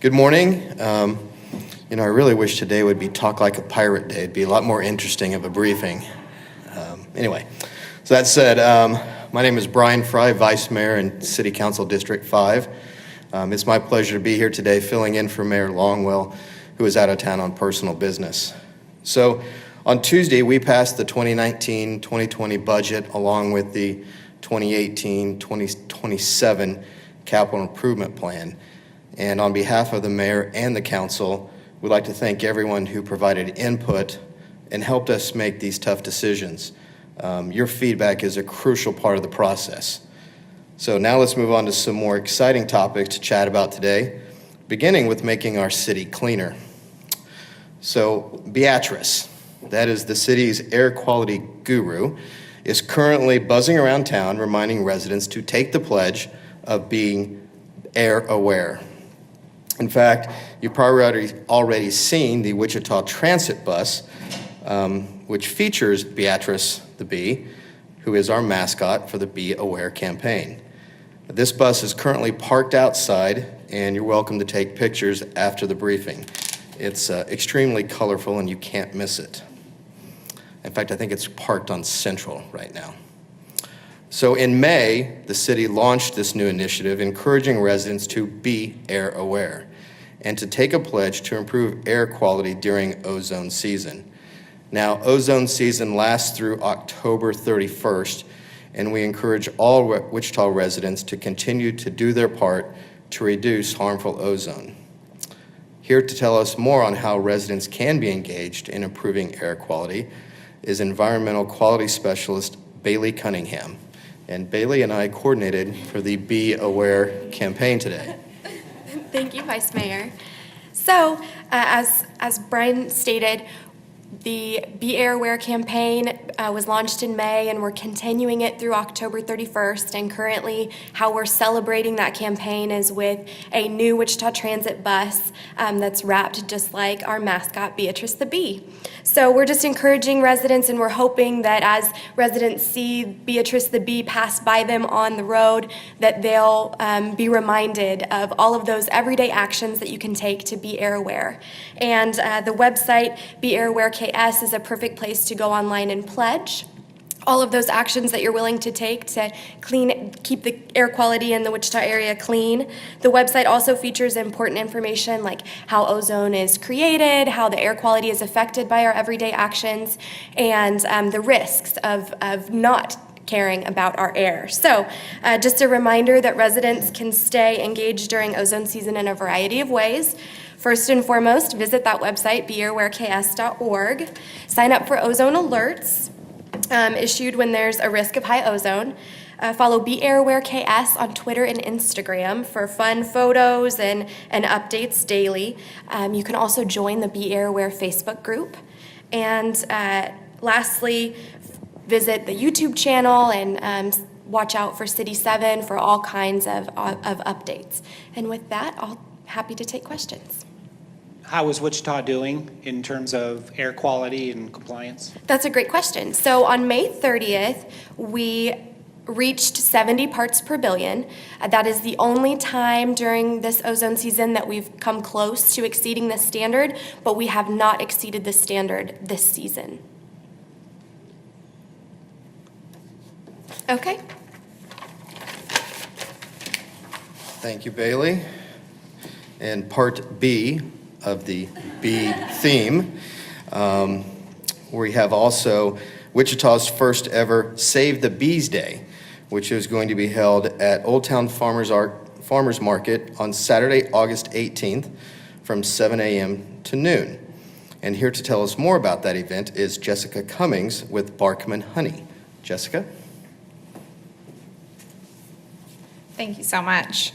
Good morning. I really wish today would be Talk Like a Pirate Day. It'd be a lot more interesting of a briefing. Anyway, so that said, my name is Bryan Frye, Vice Mayor in City Council District 5. It's my pleasure to be here today filling in for Mayor Longwell, who is out of town on personal business. So on Tuesday, we passed the 2019-2020 budget along with the 2018-2027 capital improvement plan. And on behalf of the mayor and the council, we'd like to thank everyone who provided input and helped us make these tough decisions. Your feedback is a crucial part of the process. So now let's move on to some more exciting topics to chat about today, beginning with making our city cleaner. So Beatrice, that is the city's air quality guru, is currently buzzing around town reminding residents to take the pledge of being air aware. In fact, you've probably already seen the Wichita Transit bus, which features Beatrice the bee, who is our mascot for the Be Aware campaign. This bus is currently parked outside, and you're welcome to take pictures after the briefing. It's extremely colorful, and you can't miss it. In fact, I think it's parked on Central right now. So in May, the city launched this new initiative, encouraging residents to be air aware and to take a pledge to improve air quality during ozone season. Now, ozone season lasts through October 31st, and we encourage all Wichita residents to continue to do their part to reduce harmful ozone. Here to tell us more on how residents can be engaged in improving air quality is environmental quality specialist Bailey Cunningham. And Bailey and I coordinated for the Be Aware campaign today. Thank you, Vice Mayor. So, as Bryan stated, the Be Air Aware campaign was launched in May, and we're continuing it through October 31st. And currently, how we're celebrating that campaign is with a new Wichita Transit bus that's wrapped just like our mascot, Beatrice the Bee. So we're just encouraging residents, and we're hoping that as residents see Beatrice the Bee pass by them on the road, that they'll be reminded of all of those everyday actions that you can take to be air aware. And the website, Be Air Aware KS, is a perfect place to go online and pledge all of those actions that you're willing to take to keep the air quality in the Wichita area clean. The website also features important information like how ozone is created, how the air quality is affected by our everyday actions, and the risks of not caring about our air. So just a reminder that residents can stay engaged during ozone season in a variety of ways. First and foremost, visit that website, beareawareks.org. Sign up for ozone alerts issued when there's a risk of high ozone. Follow Be Air Aware KS on Twitter and Instagram for fun photos and updates daily. You can also join the Be Air Aware Facebook group. And lastly, visit the YouTube channel and watch out for City 7 for all kinds of updates. And with that, I'll happy to take questions. How is Wichita doing in terms of air quality and compliance? That's a great question. So on May 30th, we reached 70 parts per billion. That is the only time during this ozone season that we've come close to exceeding the standard, but we have not exceeded the standard this season. Okay. Thank you, Bailey. And part B of the bee theme, we have also Wichita's first ever Save the Bees Day, which is going to be held at Old Town Farmers Market on Saturday, August 18th from 7 a.m. to noon. And here to tell us more about that event is Jessica Cummings with Barkman Honey. Jessica? Thank you so much.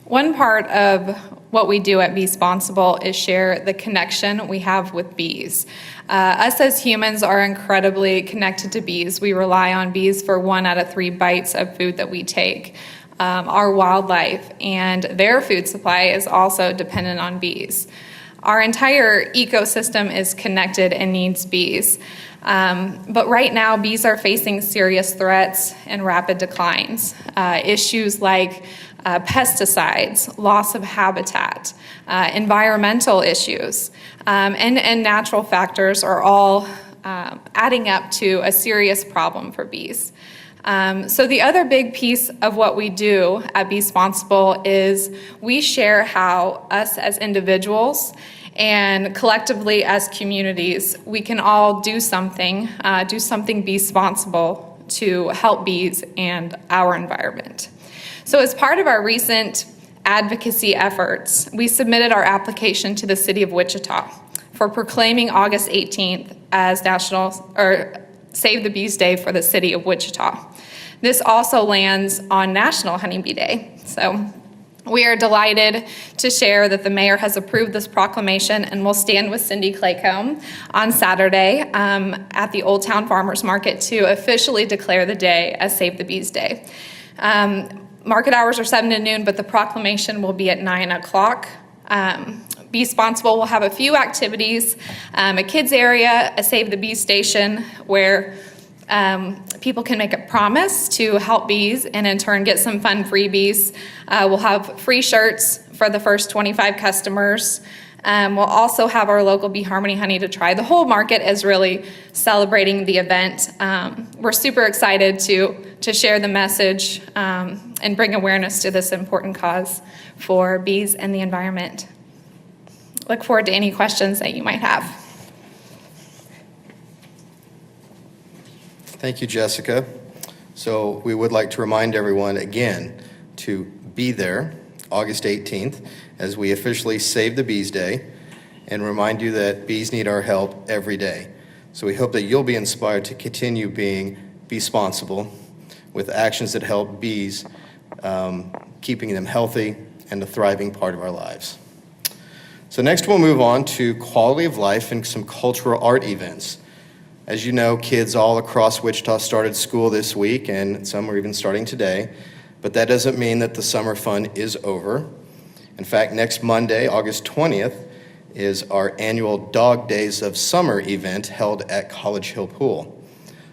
One part of what we do at Beesponsible is share the connection we have with bees. Us as humans are incredibly connected to bees. We rely on bees for 1 out of 3 bites of food that we take. Our wildlife and their food supply is also dependent on bees. Our entire ecosystem is connected and needs bees. But right now, bees are facing serious threats and rapid declines. Issues like pesticides, loss of habitat, environmental issues, and natural factors are all adding up to a serious problem for bees. So the other big piece of what we do at Be Sponsible is we share how us as individuals and collectively as communities, we can all do something Be Sponsible to help bees and our environment. So as part of our recent advocacy efforts, we submitted our application to the City of Wichita for proclaiming August 18th as Save the Bees Day for the City of Wichita. This also lands on National Honeybee Day. So we are delighted to share that the mayor has approved this proclamation and will stand with Cindy Claycomb on Saturday at the Old Town Farmers Market to officially declare the day as Save the Bees Day. Market hours are 7 to noon, but the proclamation will be at 9 o'clock. Be Sponsible will have a few activities, a kids area, a Save the Bees station where people can make a promise to help bees and in turn get some fun freebies. We'll have free shirts for the first 25 customers. We'll also have our local Bee Harmony honey to try. The whole market is really celebrating the event. We're super excited to share the message and bring awareness to this important cause for bees and the environment. Look forward to any questions that you might have. Thank you, Jessica. So we would like to remind everyone again to be there August 18th as we officially Save the Bees Day and remind you that bees need our help every day. So we hope that you'll be inspired to continue being Be-sponsible with actions that help bees, keeping them healthy and a thriving part of our lives. So next we'll move on to quality of life and some cultural art events. As you know, kids all across Wichita started school this week, and some are even starting today, but that doesn't mean that the summer fun is over. In fact, next Monday, August 20th, is our annual Dog Days of Summer event held at College Hill Pool.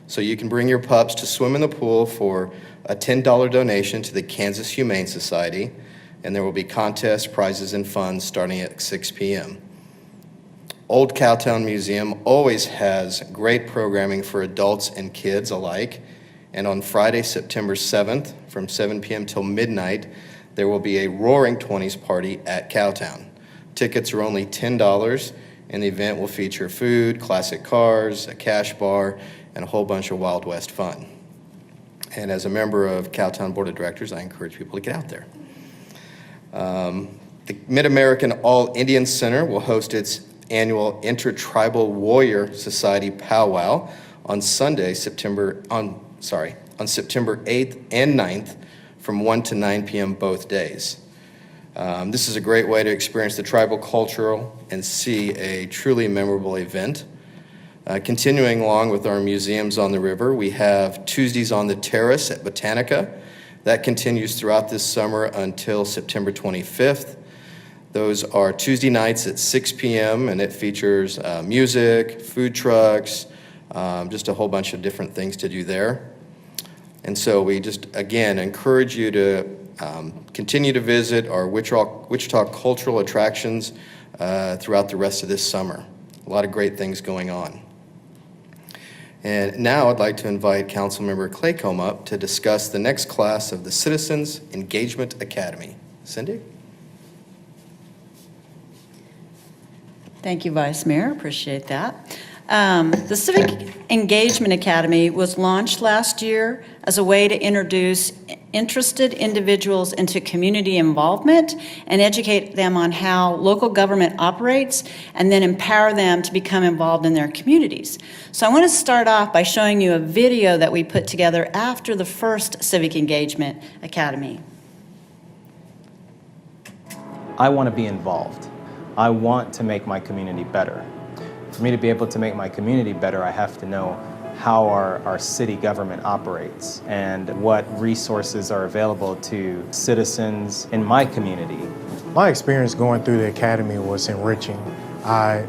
So you can bring your pups to swim in the pool for a $10 donation to the Kansas Humane Society, and there will be contests, prizes, and fun starting at 6 p.m. Old Cowtown Museum always has great programming for adults and kids alike, and on Friday, September 7th, from 7 p.m. till midnight, there will be a Roaring 20s party at Cowtown. Tickets are only $10, and the event will feature food, classic cars, a cash bar, and a whole bunch of Wild West fun. And as a member of Cowtown Board of Directors, I encourage people to get out there. The Mid-American All-Indian Center will host its annual Intertribal Warrior Society powwow on September 8th and 9th from 1 to 9 p.m. both days. This is a great way to experience the tribal culture and see a truly memorable event. Continuing along with our museums on the river, we have Tuesdays on the Terrace at Botanica. That continues throughout this summer until September 25th. Those are Tuesday nights at 6 p.m. and it features music, food trucks, just a whole bunch of different things to do there. And so we just, again, encourage you to continue to visit our Wichita cultural attractions throughout the rest of this summer. A lot of great things going on. And now I'd like to invite Councilmember Claycomb up to discuss the next class of the Citizens Engagement Academy. Cindy? Thank you, Vice Mayor. Appreciate that. The Civic Engagement Academy was launched last year as a way to introduce interested individuals into community involvement and educate them on how local government operates and then empower them to become involved in their communities. So I want to start off by showing you a video that we put together after the first Civic Engagement Academy. I want to be involved. I want to make my community better. For me to be able to make my community better, I have to know how our city government operates and what resources are available to citizens in my community. My experience going through the academy was enriching. I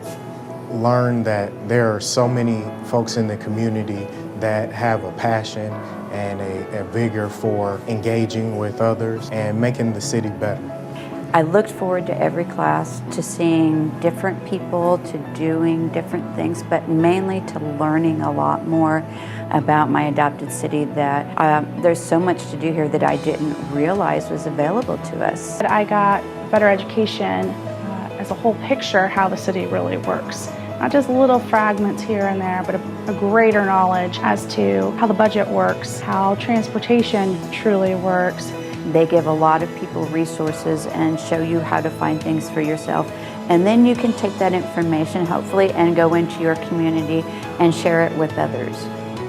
learned that there are so many folks in the community that have a passion and a vigor for engaging with others and making the city better. I looked forward to every class, to seeing different people, to doing different things, but mainly to learning a lot more about my adopted city, that there's so much to do here that I didn't realize was available to us. I got better education as a whole picture how the city really works. Not just little fragments here and there, but a greater knowledge as to how the budget works, how transportation truly works. They give a lot of people resources and show you how to find things for yourself. And then you can take that information, hopefully, and go into your community and share it with others.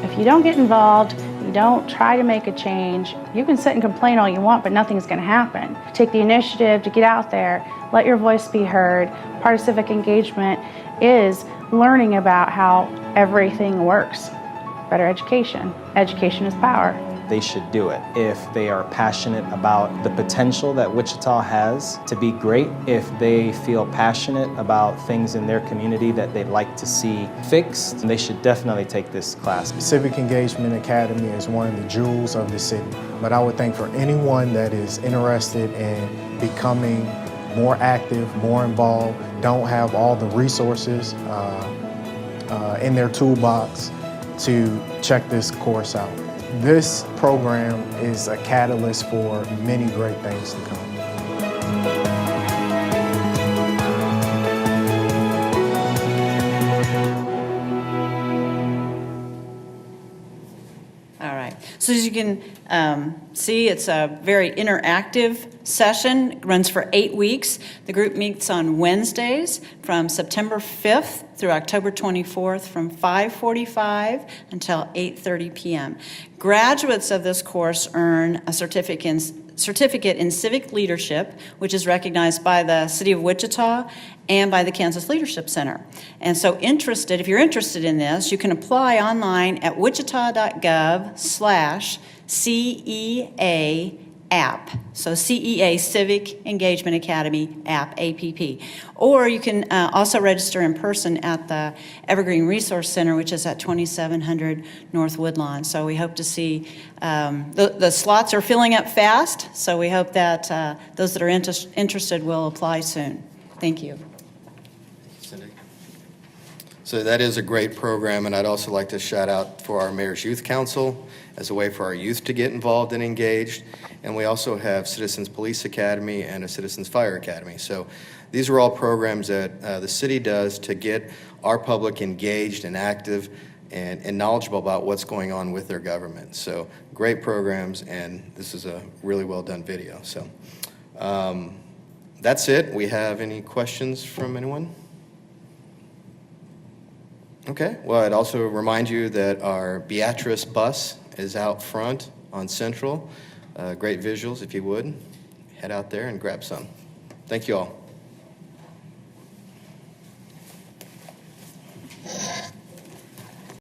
If you don't get involved, you don't try to make a change, you can sit and complain all you want, but nothing's going to happen. Take the initiative to get out there, let your voice be heard. Part of civic engagement is learning about how everything works. Better education. Education is power. They should do it if they are passionate about the potential that Wichita has to be great, if they feel passionate about things in their community that they'd like to see fixed. They should definitely take this class. Civic Engagement Academy is one of the jewels of the city, but I would think for anyone that is interested in becoming more active, more involved, don't have all the resources in their toolbox, to check this course out. This program is a catalyst for many great things to come. All right. So as you can see, it's a very interactive session. It runs for 8 weeks. The group meets on Wednesdays from September 5th through October 24th from 5:45 until 8:30 p.m. Graduates of this course earn a certificate in civic leadership, which is recognized by the City of Wichita and by the Kansas Leadership Center. And so if you're interested in this, you can apply online at wichita.gov/CEA app. So CEA, Civic Engagement Academy app, APP. Or you can also register in person at the Evergreen Resource Center, which is at 2700 North Woodlawn. So we hope to see, the slots are filling up fast, so we hope that those that are interested will apply soon. Thank you. Cindy. So that is a great program, and I'd also like to shout out for our Mayor's Youth Council as a way for our youth to get involved and engaged. And we also have Citizens Police Academy and a Citizens Fire Academy. So these are all programs that the city does to get our public engaged and active and knowledgeable about what's going on with their government. So great programs, and this is a really well done video. So that's it. We have any questions from anyone? Okay, well, I'd also remind you that our Beatrice bus is out front on Central. Great visuals, if you would. Head out there and grab some. Thank you all.